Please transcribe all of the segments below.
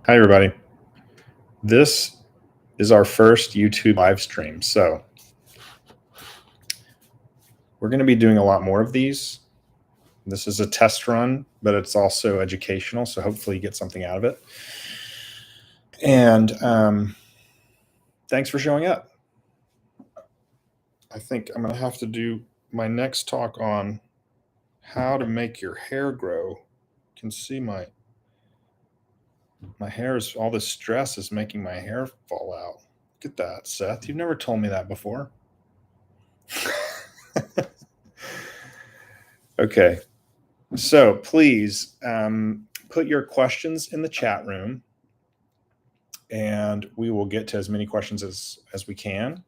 Hi, everybody. This is our first YouTube live stream. So we're going to be doing a lot more of these. This is a test run, but it's also educational. So hopefully you get something out of it. And thanks for showing up. I think I'm going to have to do my next talk on how to make your hair grow. You can see my hair is, all this stress is making my hair fall out. Look at that, Seth. You've never told me that before. Okay. So please put your questions in the chat room, and we will get to as many questions as we can.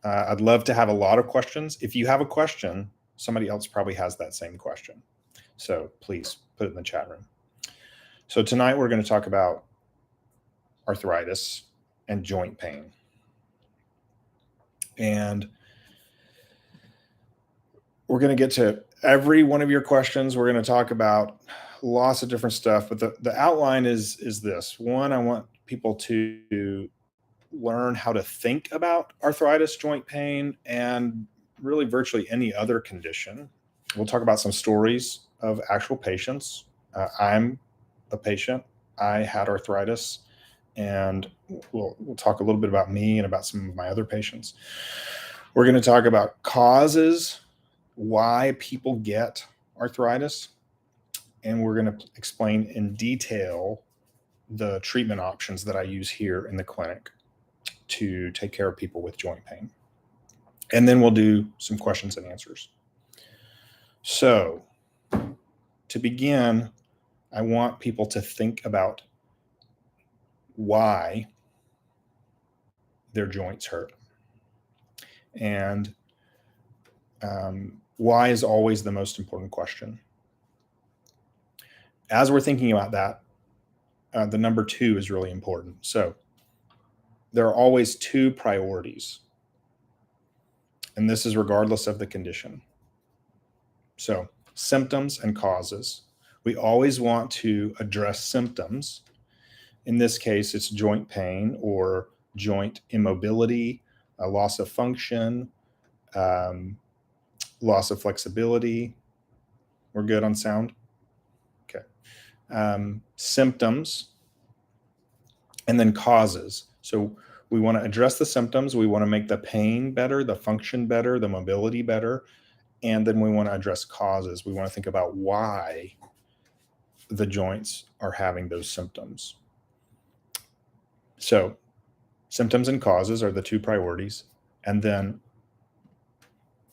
I'd love to have a lot of questions. If you have a question, somebody else probably has that same question. So please put it in the chat room. So tonight we're going to talk about arthritis and joint pain. And we're going to get to every one of your questions. We're going to talk about lots of different stuff, but the outline is this. One, I want people to learn how to think about arthritis, joint pain, and really virtually any other condition. We'll talk about some stories of actual patients. I'm a patient. I had arthritis, and we'll talk a little bit about me and about some of my other patients. We're going to talk about causes, why people get arthritis, and we're going to explain in detail the treatment options that I use here in the clinic to take care of people with joint pain. And then we'll do some questions and answers. So to begin, I want people to think about why their joints hurt. And why is always the most important question. As we're thinking about that, the number 2 is really important. So there are always 2 priorities, and this is regardless of the condition. So symptoms and causes. We always want to address symptoms. In this case, it's joint pain or joint immobility, a loss of function, loss of flexibility. We're good on sound? Okay. Symptoms, and then causes. So we want to address the symptoms. We want to make the pain better, the function better, the mobility better. And then we want to address causes. We want to think about why the joints are having those symptoms. So symptoms and causes are the 2 priorities. And then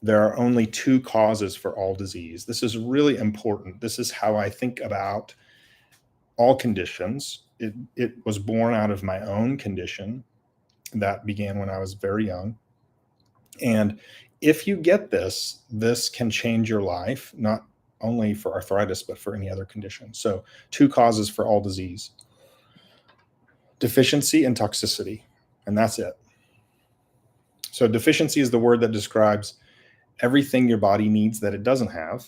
there are only 2 causes for all disease. This is really important. This is how I think about all conditions. It was born out of my own condition that began when I was very young. And if you get this, this can change your life, not only for arthritis, but for any other condition. So 2 causes for all disease: deficiency and toxicity. And that's it. So deficiency is the word that describes everything your body needs that it doesn't have.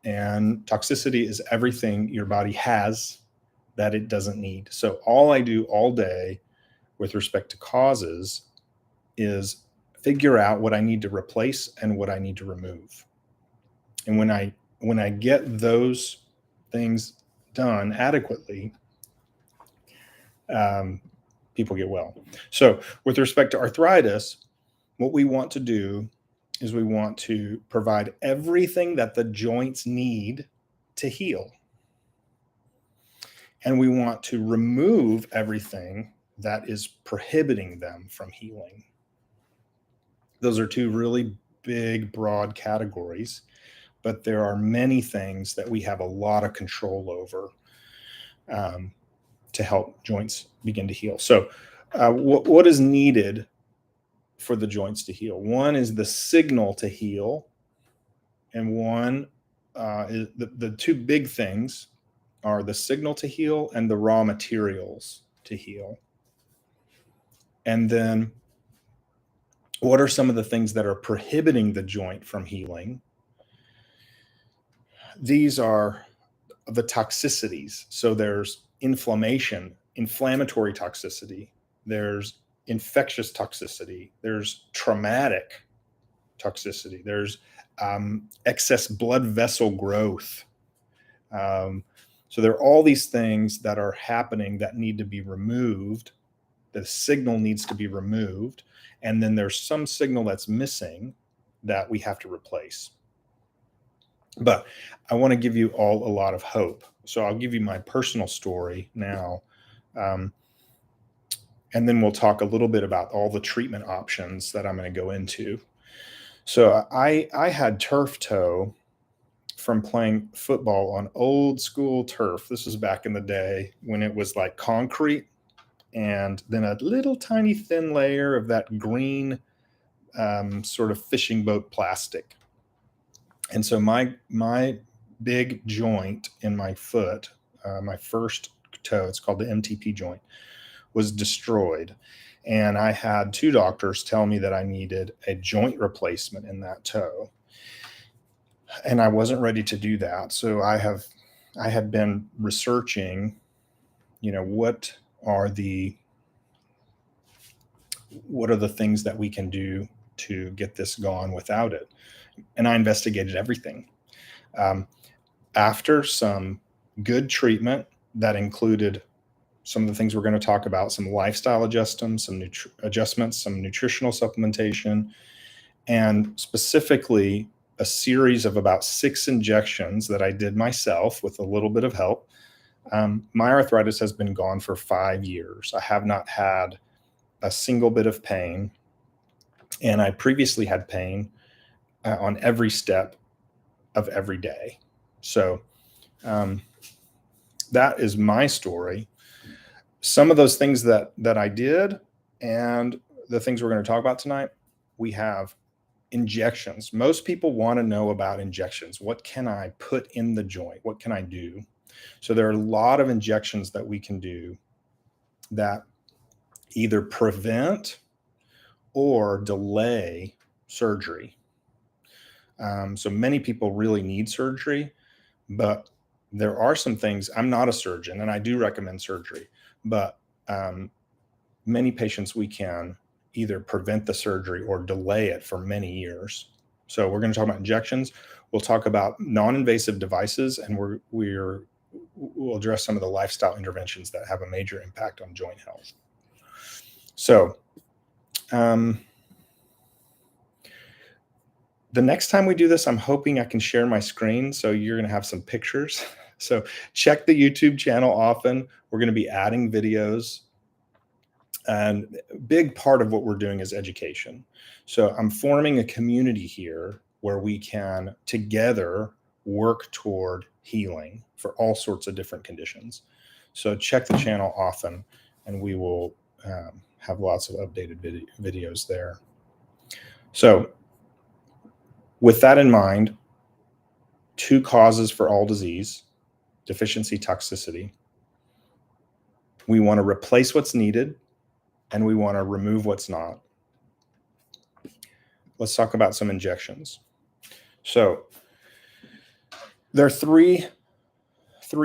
And toxicity is everything your body has that it doesn't need. So all I do all day with respect to causes is figure out what I need to replace and what I need to remove. And when I get those things done adequately, people get well. So with respect to arthritis, what we want to do is we want to provide everything that the joints need to heal. And we want to remove everything that is prohibiting them from healing. Those are 2 really big, broad categories, but there are many things that we have a lot of control over to help joints begin to heal. So what is needed for the joints to heal? One is the signal to heal, and one is the 2 big things are the signal to heal and the raw materials to heal. And then what are some of the things that are prohibiting the joint from healing? These are the toxicities. So there's inflammation inflammatory toxicity, there's infectious toxicity, there's traumatic toxicity, there's excess blood vessel growth. So there are all these things that are happening that need to be removed. The signal needs to be removed. And then there's some signal that's missing that we have to replace. But I want to give you all a lot of hope. So I'll give you my personal story now. And then we'll talk a little bit about all the treatment options that I'm going to go into. So I had turf toe from playing football on old school turf. This was back in the day when it was like concrete and then a little tiny thin layer of that green sort of fishing boat plastic. And so my big joint in my foot, my first toe, it's called the MTP joint, was destroyed. And I had 2 doctors tell me that I needed a joint replacement in that toe. And I wasn't ready to do that. So I had been researching, what are the things that we can do to get this gone without it. And I investigated everything. After some good treatment that included some of the things we're going to talk about, some lifestyle adjustments, some nutritional supplementation, and specifically a series of about 6 injections that I did myself with a little bit of help. My arthritis has been gone for 5 years. I have not had a single bit of pain. And I previously had pain on every step of every day. So that is my story. Some of those things that I did and the things we're going to talk about tonight, we have injections. Most people want to know about injections. What can I put in the joint? What can I do? So there are a lot of injections that we can do that either prevent or delay surgery. So many people really need surgery, but there are some things. I'm not a surgeon and I do recommend surgery, but many patients we can either prevent the surgery or delay it for many years. So we're going to talk about injections. We'll talk about non-invasive devices, and we'll address some of the lifestyle interventions that have a major impact on joint health. So the next time we do this, I'm hoping I can share my screen, so you're going to have some pictures. So check the YouTube channel often. We're going to be adding videos. And a big part of what we're doing is education. So I'm forming a community here where we can together work toward healing for all sorts of different conditions. So check the channel often, and we will have lots of updated videos there. So with that in mind, 2 causes for all disease: deficiency, toxicity. We want to replace what's needed, and we want to remove what's not. Let's talk about some injections. So there are three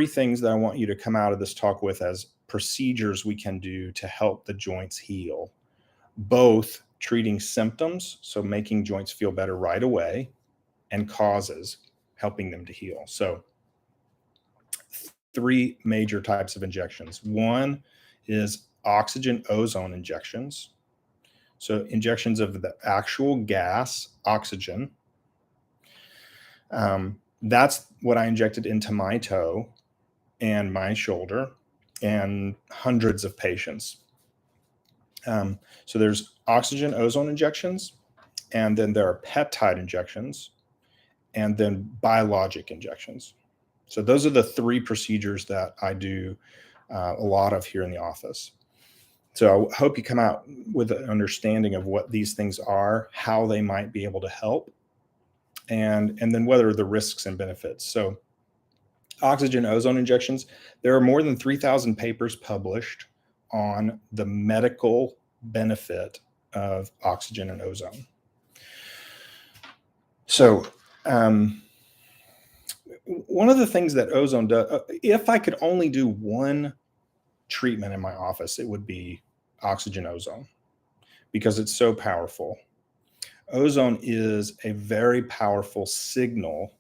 things that I want you to come out of this talk with as procedures we can do to help the joints heal, both treating symptoms, so making joints feel better right away, and causes, helping them to heal. So 3 major types of injections. One is oxygen ozone injections. So injections of the actual gas, oxygen. That's what I injected into my toe and my shoulder and hundreds of patients. So there's oxygen ozone injections, and then there are peptide injections, and then biologic injections. So those are the 3 procedures that I do a lot of here in the office. So I hope you come out with an understanding of what these things are, how they might be able to help, and then what are the risks and benefits. So oxygen ozone injections, there are more than 3,000 papers published on the medical benefit of oxygen and ozone. So one of the things that ozone does, if I could only do one treatment in my office, it would be oxygen ozone because it's so powerful. Ozone is a very powerful signal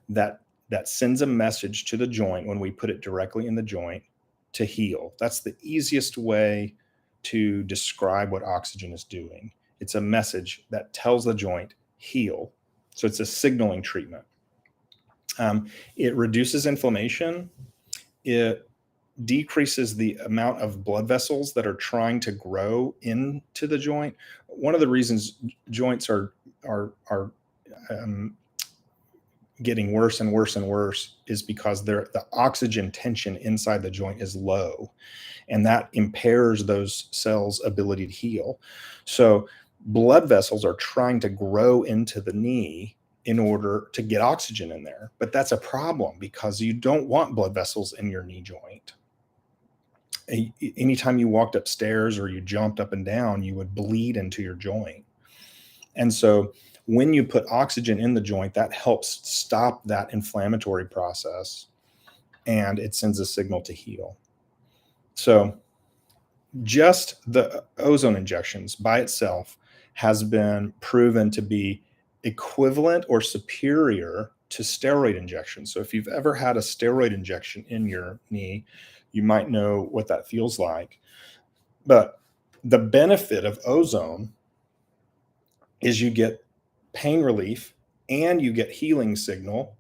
that sends a message to the joint when we put it directly in the joint to heal. That's the easiest way to describe what oxygen is doing. It's a message that tells the joint heal. So it's a signaling treatment. It reduces inflammation. It decreases the amount of blood vessels that are trying to grow into the joint. One of the reasons joints are getting worse and worse and worse is because the oxygen tension inside the joint is low, and that impairs those cells' ability to heal. So blood vessels are trying to grow into the knee in order to get oxygen in there. But that's a problem because you don't want blood vessels in your knee joint. Anytime you walked upstairs or you jumped up and down, you would bleed into your joint. And so when you put oxygen in the joint, that helps stop that inflammatory process, and it sends a signal to heal. So just the ozone injections by itself has been proven to be equivalent or superior to steroid injections. So if you've ever had a steroid injection in your knee, you might know what that feels like. But the benefit of ozone is you get pain relief and you get healing signal,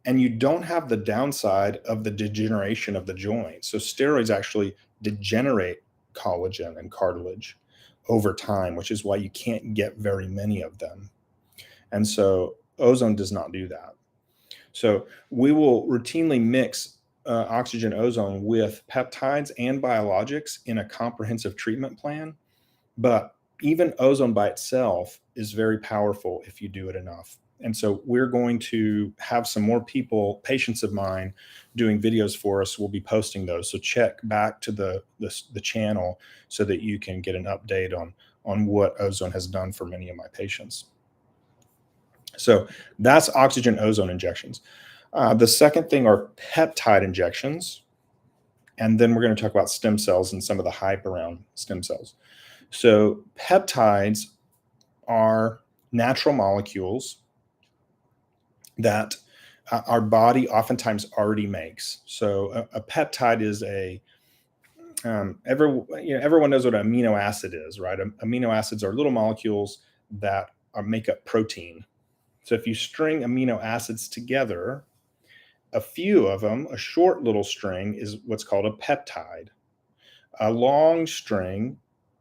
and you don't have the downside of the degeneration of the joint. So steroids actually degenerate collagen and cartilage over time, which is why you can't get very many of them. And so ozone does not do that. So we will routinely mix oxygen ozone with peptides and biologics in a comprehensive treatment plan. But even ozone by itself is very powerful if you do it enough. And so we're going to have some more people, patients of mine, doing videos for us. We'll be posting those. So check back to the channel so that you can get an update on what ozone has done for many of my patients. So that's oxygen ozone injections. The second thing are peptide injections. And then we're going to talk about stem cells and some of the hype around stem cells. So peptides are natural molecules that our body oftentimes already makes. So a peptide is everyone knows what an amino acid is, right? Amino acids are little molecules that make up protein. So if you string amino acids together, a few of them, a short little string, is what's called a peptide. A long string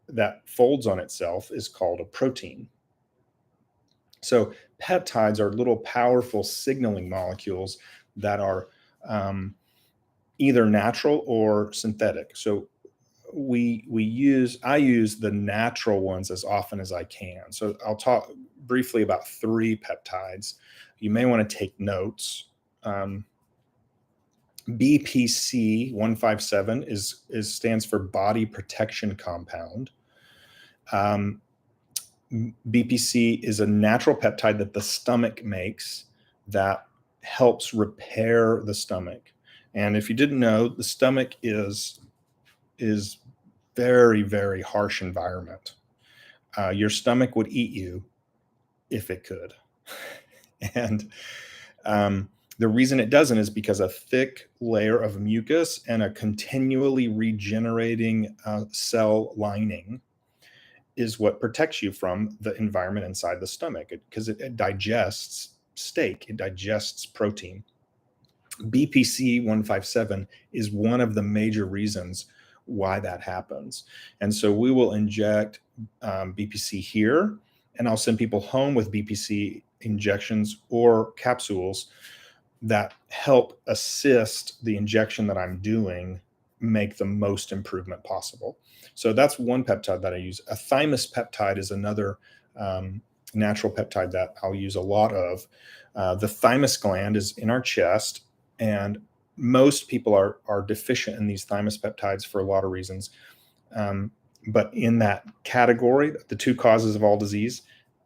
that folds on itself is called a protein. So peptides are little powerful signaling molecules that are either natural or synthetic. So I use the natural ones as often as I can. So I'll talk briefly about 3 peptides. You may want to take notes. BPC 157 stands for body protection compound. BPC is a natural peptide that the stomach makes that helps repair the stomach. And if you didn't know, the stomach is very, very harsh environment. Your stomach would eat you if it could. And the reason it doesn't is because a thick layer of mucus and a continually regenerating cell lining is what protects you from the environment inside the stomach, because it digests steak, it digests protein. BPC 157 is one of the major reasons why that happens. And so we will inject BPC here, and I'll send people home with BPC injections or capsules that help assist the injection that I'm doing make the most improvement possible. So that's one peptide that I use. A thymus peptide is another natural peptide that I'll use a lot of. The thymus gland is in our chest, and most people are deficient in these thymus peptides for a lot of reasons. But in that category, the 2 causes of all disease,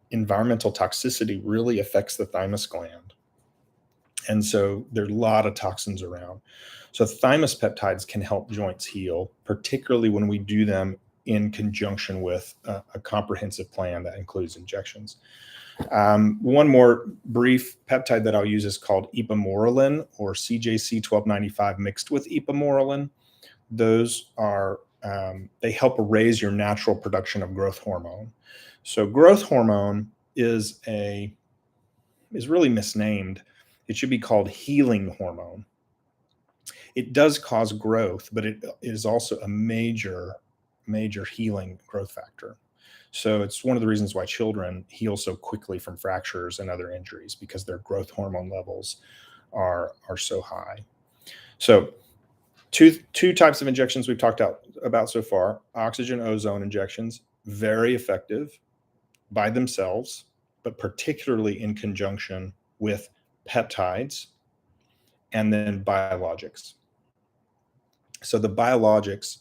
environmental toxicity really affects the thymus gland. And so there's a lot of toxins around. So thymus peptides can help joints heal, particularly when we do them in conjunction with a comprehensive plan that includes injections. One more brief peptide that I'll use is called ipamorelin, or CJC 1295 mixed with ipamorelin. Those are they help raise your natural production of growth hormone. So growth hormone is really misnamed. It should be called healing hormone. It does cause growth, but it is also a major healing growth factor. So it's one of the reasons why children heal so quickly from fractures and other injuries, because their growth hormone levels are so high. So two types of injections we've talked about so far: oxygen ozone injections, very effective by themselves, but particularly in conjunction with peptides, and then biologics. So the biologics,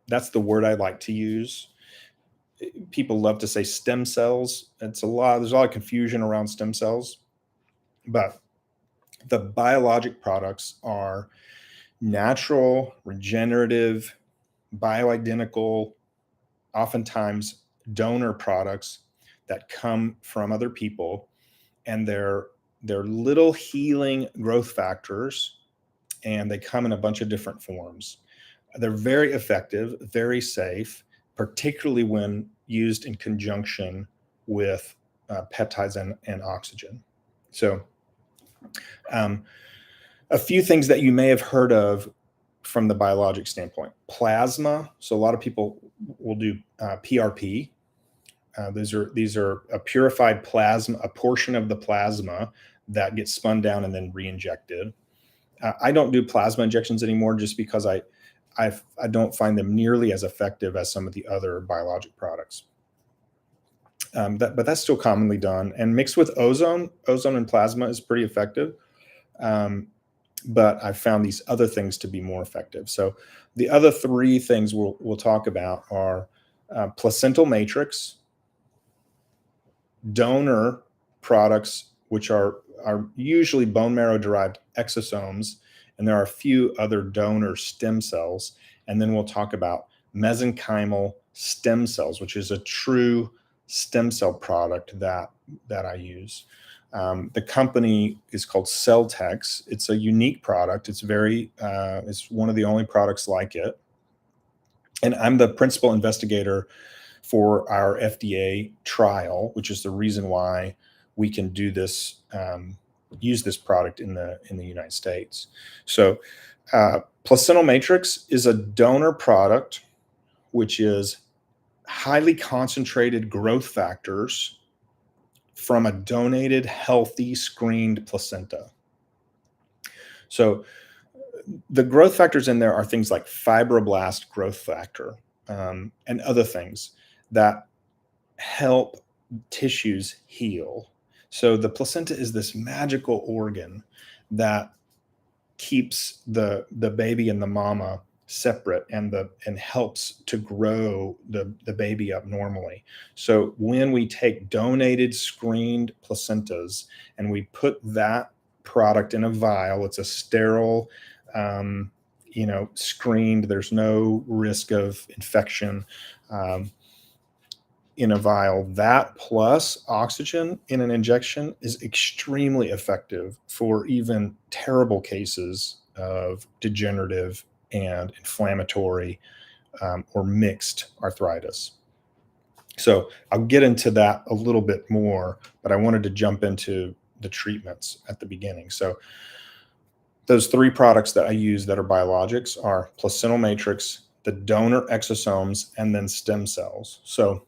that's the word I like to use. People love to say stem cells. There's a lot of confusion around stem cells, but the biologic products are natural, regenerative, bioidentical, oftentimes donor products that come from other people, and they're little healing growth factors, and they come in a bunch of different forms. They're very effective, very safe, particularly when used in conjunction with peptides and oxygen. So a few things that you may have heard of from the biologic standpoint: plasma. So a lot of people will do PRP. These are a purified plasma, a portion of the plasma that gets spun down and then re-injected. I don't do plasma injections anymore, just because I don't find them nearly as effective as some of the other biologic products. But that's still commonly done, and mixed with ozone and plasma is pretty effective. But I've found these other things to be more effective. So the other three things we'll talk about are placental matrix, donor products, which are usually bone marrow derived exosomes, and there are a few other donor stem cells. And then we'll talk about mesenchymal stem cells, which is a true stem cell product that I use. The company is called Celltex. It's a unique product. It's one of the only products like it. And I'm the principal investigator for our FDA trial, which is the reason why we can do this, use this product in the United States. So placental matrix is a donor product, which is highly concentrated growth factors from a donated, healthy, screened placenta. So the growth factors in there are things like fibroblast growth factor, and other things that help tissues heal. So the placenta is this magical organ that keeps the baby and the mama separate, and helps to grow the baby up normally. So when we take donated, screened placentas and we put that product in a vial, it's a sterile, screened, there's no risk of infection, in a vial. That plus oxygen in an injection is extremely effective for even terrible cases of degenerative and inflammatory, or mixed arthritis. So I'll get into that a little bit more, but I wanted to jump into the treatments at the beginning. So those three products that I use that are biologics are placental matrix, the donor exosomes, and then stem cells. So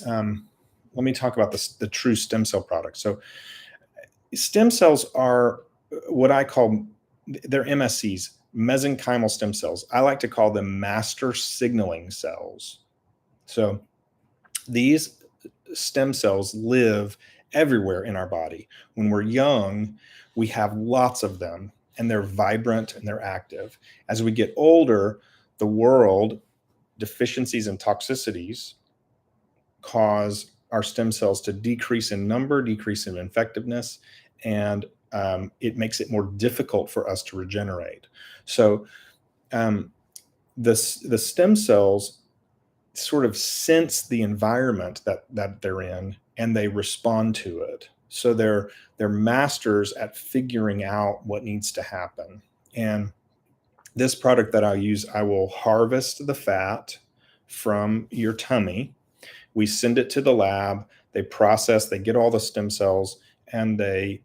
let me talk about the true stem cell products. So stem cells are what I call, they're MSCs, mesenchymal stem cells. I like to call them master signaling cells. So these stem cells live everywhere in our body. When we're young, we have lots of them, and they're vibrant and they're active. As we get older, the world, deficiencies and toxicities cause our stem cells to decrease in number, decrease in effectiveness, and it makes it more difficult for us to regenerate. So um, the stem cells sort of sense the environment that they're in, and they respond to it. So they're masters at figuring out what needs to happen. And this product that I use, I will harvest the fat from your tummy. We send it to the lab. They process, they get all the stem cells, and they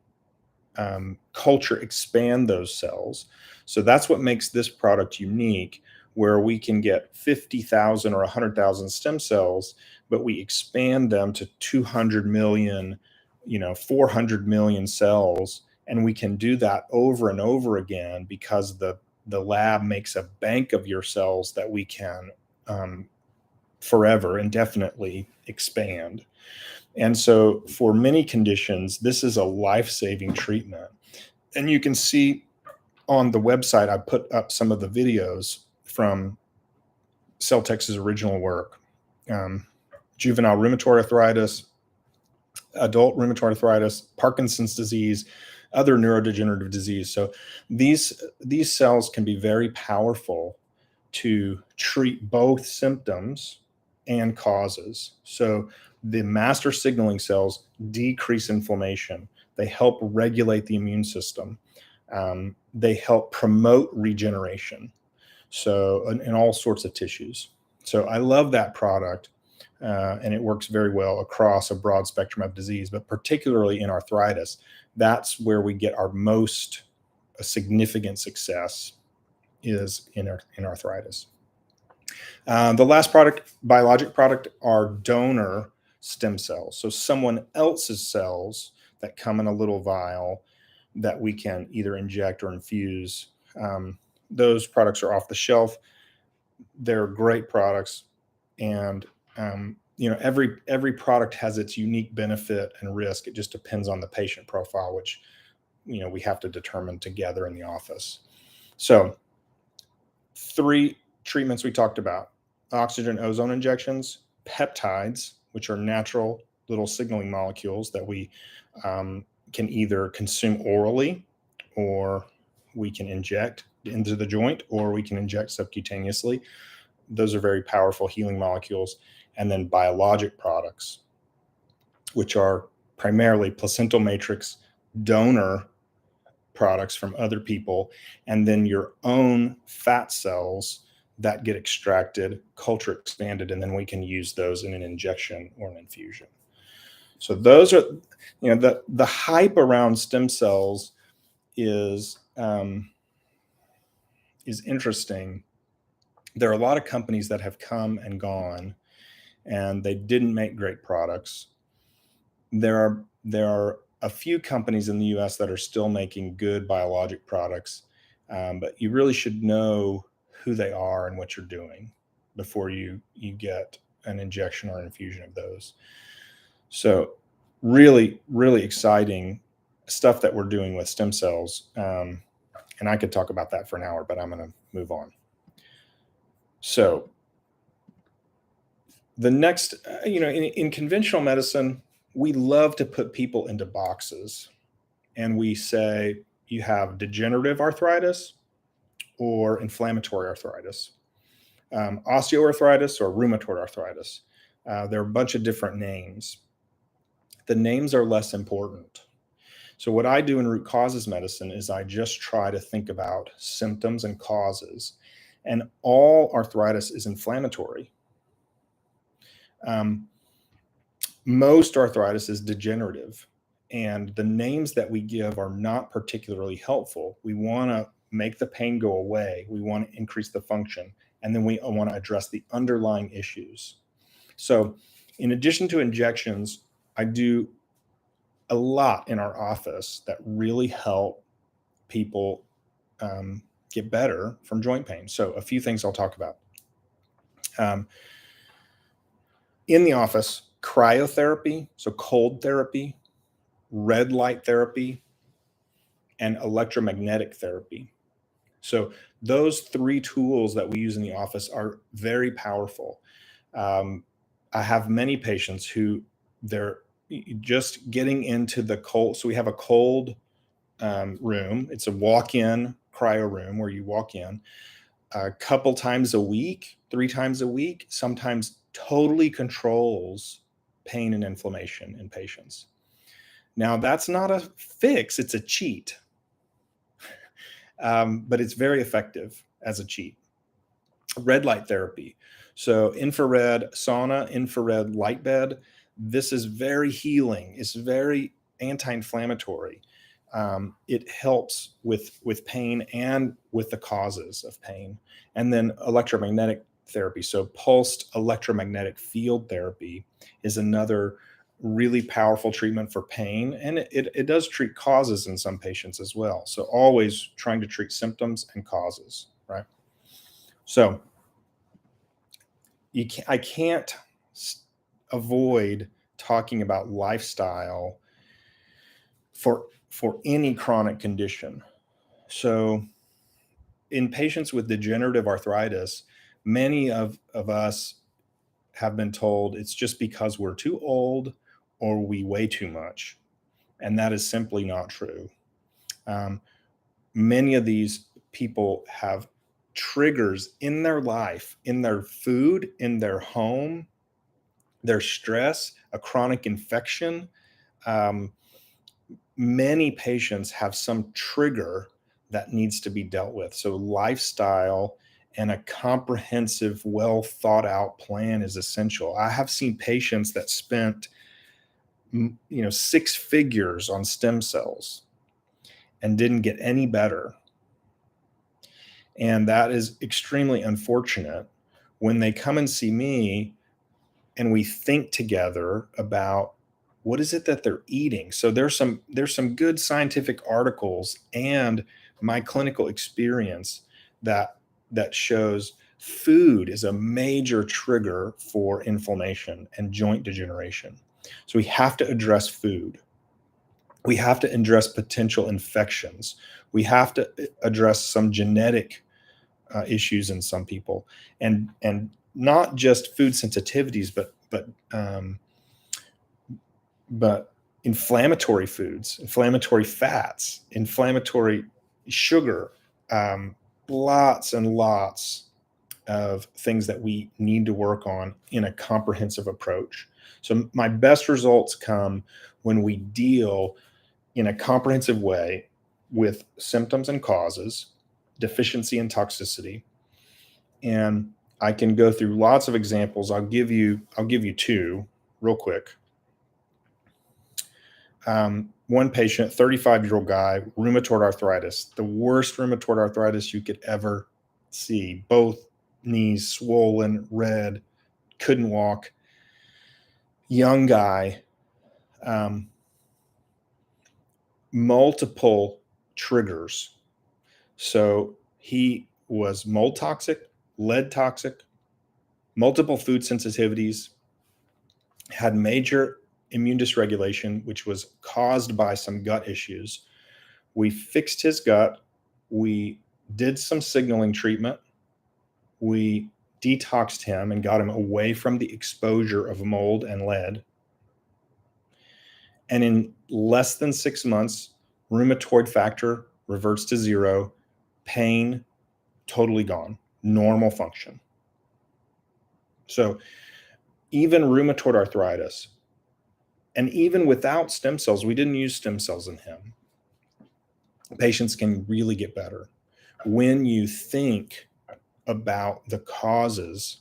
culture expand those cells. So that's what makes this product unique, where we can get 50,000 or 100,000 stem cells, but we expand them to 200 million, 400 million cells. And we can do that over and over again because the lab makes a bank of your cells that we can forever, indefinitely expand. And so for many conditions, this is a life-saving treatment. And you can see on the website, I put up some of the videos from Celtex's original work. Juvenile rheumatoid arthritis, adult rheumatoid arthritis, Parkinson's disease, other neurodegenerative disease. So these cells can be very powerful to treat both symptoms and causes. So the master signaling cells decrease inflammation. They help regulate the immune system. They help promote regeneration. So in all sorts of tissues. So I love that product, and it works very well across a broad spectrum of disease, but particularly in arthritis. That's where we get our most significant success, is in arthritis. The last biologic product, are donor stem cells. So someone else's cells that come in a little vial that we can either inject or infuse. Those products are off the shelf. They're great products, and every product has its unique benefit and risk. It just depends on the patient profile, which we have to determine together in the office. So 3 treatments we talked about: oxygen ozone injections, peptides, which are natural little signaling molecules that we can either consume orally, or we can inject into the joint, or we can inject subcutaneously. Those are very powerful healing molecules. And then biologic products, which are primarily placental matrix donor products from other people, and then your own fat cells that get extracted, culture expanded, and then we can use those in an injection or an infusion. So those are, the hype around stem cells is interesting. There are a lot of companies that have come and gone, and they didn't make great products. There are a few companies in the US that are still making good biologic products, but you really should know who they are and what you're doing before you get an injection or infusion of those. So really, really exciting stuff that we're doing with stem cells. And I could talk about that for an hour, but I'm going to move on. So the next, in conventional medicine, we love to put people into boxes, and we say you have degenerative arthritis or inflammatory arthritis, osteoarthritis or rheumatoid arthritis. There are a bunch of different names. The names are less important. So what I do in root causes medicine is I just try to think about symptoms and causes, and all arthritis is inflammatory. Most arthritis is degenerative, and the names that we give are not particularly helpful. We want to make the pain go away. We want to increase the function, and then we want to address the underlying issues. So in addition to injections, I do a lot in our office that really help people get better from joint pain. So a few things I'll talk about. In the office, cryotherapy, so cold therapy, red light therapy, and electromagnetic therapy. So those 3 tools that we use in the office are very powerful. I have many patients who they're just getting into the cold. So we have a cold room. It's a walk-in cryo room where you walk in a couple times a week, 3 times a week, sometimes totally controls pain and inflammation in patients. Now, that's not a fix, it's a cheat, but it's very effective as a cheat. Red light therapy. So, infrared sauna, infrared light bed. This is very healing, it's very anti inflammatory. It helps with pain and with the causes of pain. And then electromagnetic therapy. So pulsed electromagnetic field therapy is another really powerful treatment for pain. And it does treat causes in some patients as well. So always trying to treat symptoms and causes, right? So I can't avoid talking about lifestyle for any chronic condition. So in patients with degenerative arthritis, many of us have been told it's just because we're too old or we weigh too much. And that is simply not true. Many of these people have triggers in their life, in their food, in their home, their stress, a chronic infection. Many patients have some trigger that needs to be dealt with. So lifestyle and a comprehensive, well thought out plan is essential. I have seen patients that spent 6 figures on stem cells and didn't get any better. And that is extremely unfortunate. When they come and see me and we think together about what is it that they're eating. So there's some good scientific articles and my clinical experience that shows food is a major trigger for inflammation and joint degeneration. So we have to address food. We have to address potential infections. We have to address some genetic issues in some people, and not just food sensitivities, but inflammatory foods, inflammatory fats, inflammatory sugar, lots and lots of things that we need to work on in a comprehensive approach. So my best results come when we deal in a comprehensive way with symptoms and causes, deficiency and toxicity. And I can go through lots of examples. I'll give you 2 real quick. One patient, 35-year-old guy, rheumatoid arthritis, the worst rheumatoid arthritis you could ever see. Both knees swollen, red, couldn't walk. Young guy, multiple triggers. So he was mold toxic, lead toxic, multiple food sensitivities, had major immune dysregulation, which was caused by some gut issues. We fixed his gut. We did some signaling treatment. We detoxed him and got him away from the exposure of mold and lead. And in less than 6 months, rheumatoid factor reverts to 0, pain totally gone, normal function. So even rheumatoid arthritis, and even without stem cells, we didn't use stem cells in him, patients can really get better when you think about the causes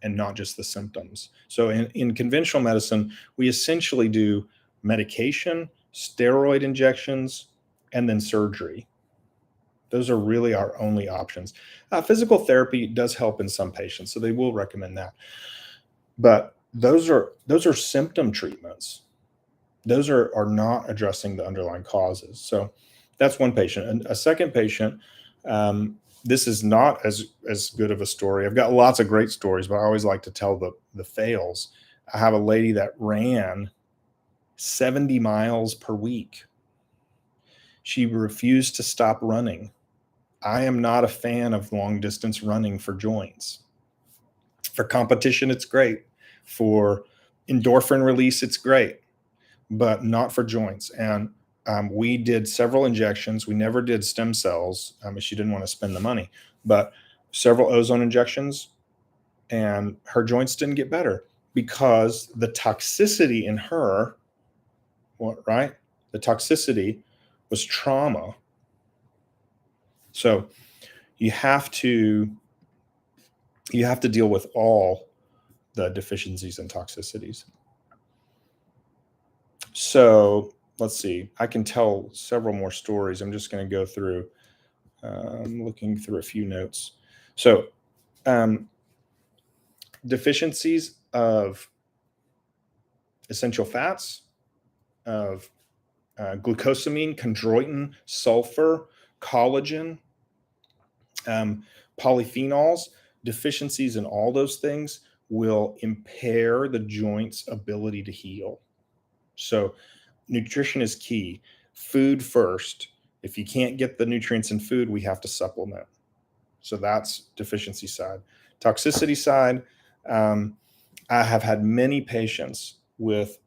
and not just the symptoms. So in conventional medicine, we essentially do medication, steroid injections, and then surgery. Those are really our only options. Physical therapy does help in some patients, so they will recommend that. But those are symptom treatments. Those are not addressing the underlying causes. So that's one patient. And a second patient, this is not as good of a story. I've got lots of great stories, but I always like to tell the fails. I have a lady that ran 70 miles per week. She refused to stop running. I am not a fan of long distance running for joints. For competition, it's great. For endorphin release, it's great, but not for joints. And We did several injections. We never did stem cells. She didn't want to spend the money, but several ozone injections, and her joints didn't get better because the toxicity in her, right? The toxicity was trauma. So you have to deal with all the deficiencies and toxicities. So let's see. I can tell several more stories. I'm just going to go through. Looking through a few notes. So deficiencies of essential fats, of glucosamine, chondroitin, sulfur, collagen, polyphenols, deficiencies in all those things will impair the joint's ability to heal. So nutrition is key. Food first. If you can't get the nutrients in food, we have to supplement. So that's deficiency side. Toxicity side, I have had many patients with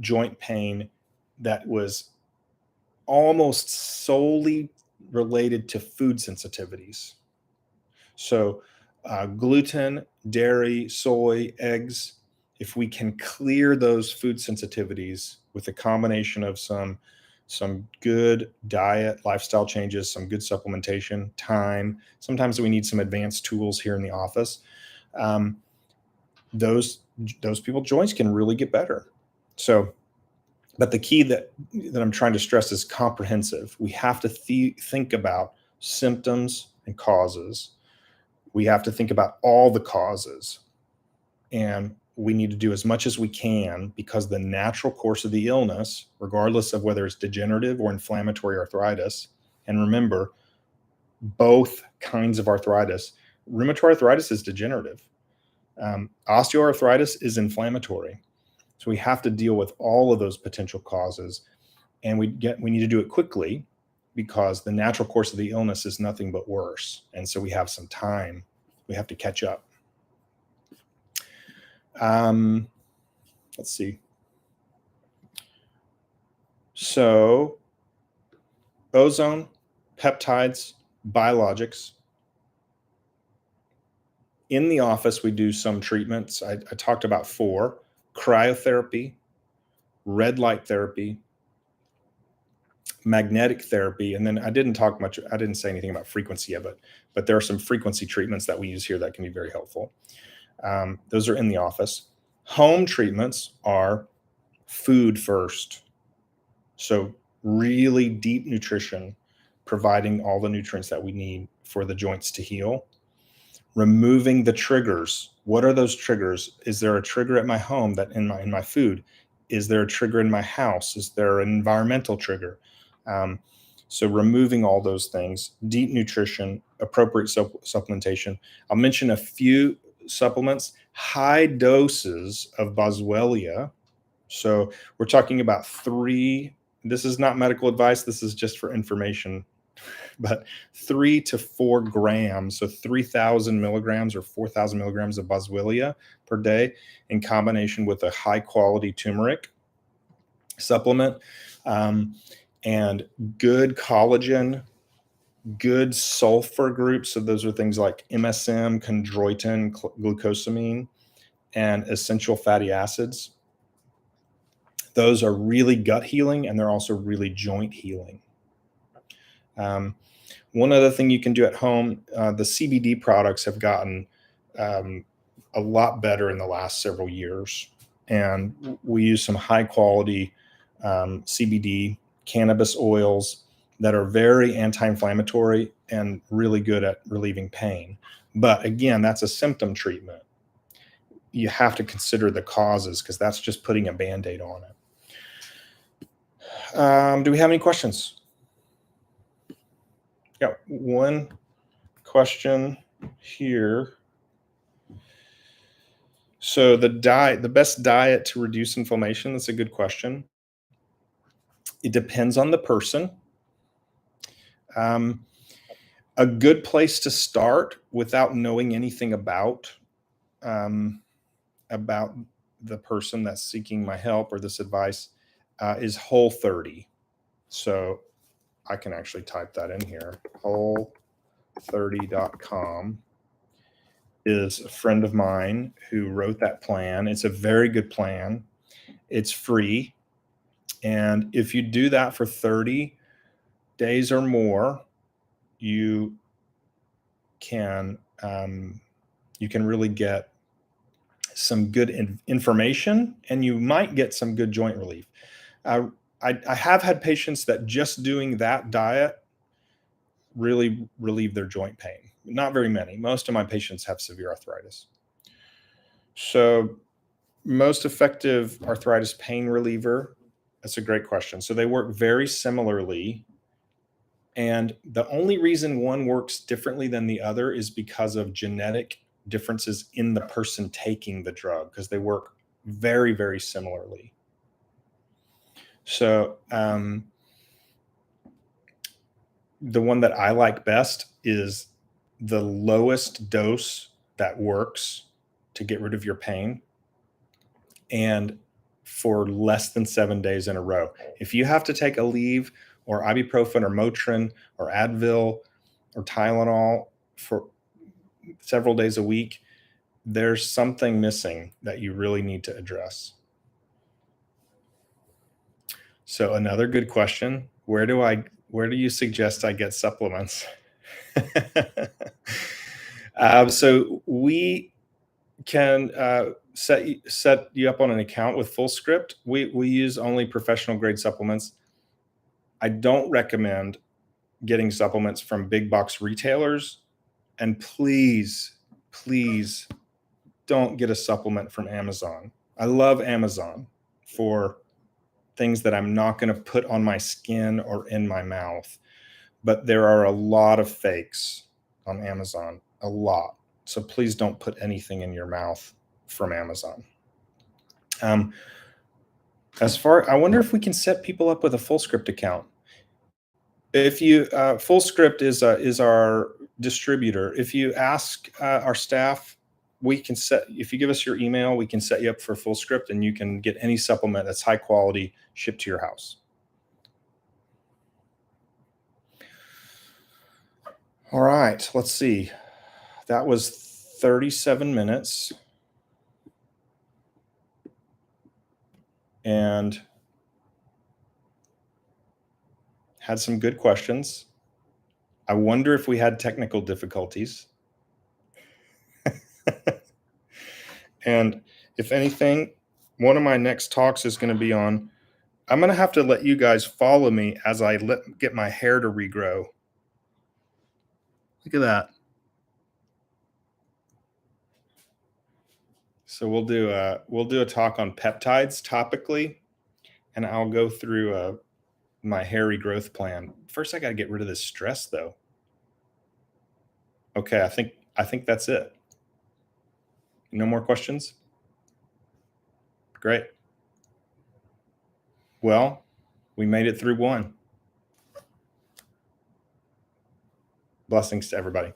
joint pain that was almost solely related to food sensitivities. So gluten, dairy, soy, eggs, if we can clear those food sensitivities with a combination of some good diet, lifestyle changes, some good supplementation, time. Sometimes we need some advanced tools here in the office. Those people joints can really get better. So, but the key that I'm trying to stress is comprehensive. We have to think about symptoms and causes. We have to think about all the causes, and we need to do as much as we can, because the natural course of the illness, regardless of whether it's degenerative or inflammatory arthritis, and remember, both kinds of arthritis, rheumatoid arthritis is degenerative. Osteoarthritis is inflammatory. So we have to deal with all of those potential causes, and we need to do it quickly, because the natural course of the illness is nothing but worse. And so we have some time. We have to catch up. Let's see. So ozone, peptides, biologics. In the office, we do some treatments. I talked about 4: cryotherapy, red light therapy, magnetic therapy, and then I didn't say anything about frequency yet, but there are some frequency treatments that we use here that can be very helpful. Those are in the office. Home treatments are food first. So really deep nutrition, providing all the nutrients that we need for the joints to heal. Removing the triggers. What are those triggers? Is there a trigger at my home that in my food? Is there a trigger in my house? Is there an environmental trigger? So removing all those things, deep nutrition, appropriate supplementation. I'll mention a few supplements. High doses of boswellia. So we're talking about 3. This is not medical advice. This is just for information. But 3 to 4 grams, so 3,000 milligrams or 4,000 milligrams of boswellia per day, in combination with a high quality turmeric supplement, and good collagen, good sulfur groups. So those are things like MSM, chondroitin, glucosamine, and essential fatty acids. Those are really gut healing, and they're also really joint healing. One other thing you can do at home, the CBD products have gotten a lot better in the last several years. And we use some high quality CBD cannabis oils that are very anti-inflammatory and really good at relieving pain. But again, that's a symptom treatment. You have to consider the causes, because that's just putting a Band-Aid on it. Do we have any questions? Got one question here. So the best diet to reduce inflammation, that's a good question. It depends on the person. A good place to start, without knowing anything about the person that's seeking my help or this advice, is Whole30. So I can actually type that in here. Whole30.com is a friend of mine who wrote that plan. It's a very good plan. It's free. And if you do that for 30 days or more, you can really get some good information, and you might get some good joint relief. I have had patients that just doing that diet really relieve their joint pain. Not very many. Most of my patients have severe arthritis. So, most effective arthritis pain reliever, that's a great question. So they work very similarly. And the only reason one works differently than the other is because of genetic differences in the person taking the drug, because they work very, very similarly. So the one that I like best is the lowest dose that works to get rid of your pain, and for less than 7 days in a row. If you have to take a leave or ibuprofen or Motrin or Advil or Tylenol for several days a week, there's something missing that you really need to address. So another good question, where do you suggest I get supplements? So we can set you up on an account with FullScript. We use only professional grade supplements. I don't recommend getting supplements from big box retailers. And please don't get a supplement from Amazon. I love Amazon for things that I'm not going to put on my skin or in my mouth. But there are a lot of fakes on Amazon, a lot. So please don't put anything in your mouth from Amazon. I wonder if we can set people up with a FullScript account. If you FullScript is our distributor. If you ask our staff, if you give us your email, we can set you up for FullScript, and you can get any supplement that's high quality shipped to your house. All right, let's see. That was 37 minutes. And had some good questions. I wonder if we had technical difficulties. And if anything, one of my next talks is going to be on, I'm going to have to let you guys follow me as I get my hair to regrow. Look at that. So we'll do a talk on peptides topically, and I'll go through my hair regrowth plan. First, I got to get rid of this stress, though. Okay, I think that's it. No more questions? Great. Well, we made it through one. Blessings to everybody.